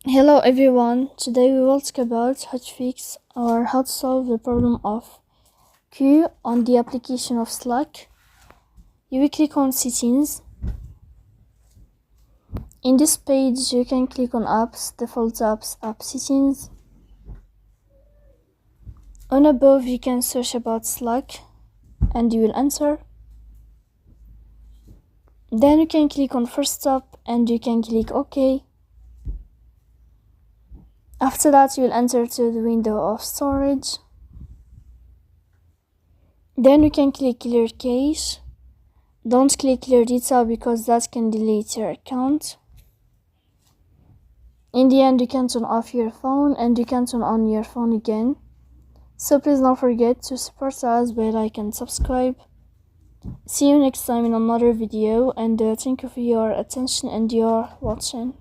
Hello everyone, today we will talk about how to fix or how to solve the problem of queue on the application of Slack. You will click on settings. In this page you can click on apps, default apps, app settings. On above you can search about Slack and you will enter. Then you can click on first stop and you can click OK. After that you will enter to the window of storage. Then you can click clear cache. Don't click clear data because that can delete your account. In the end you can turn off your phone and you can turn on your phone again. So please don't forget to support us by like and subscribe. See you next time in another video, and thank you for your attention and your watching.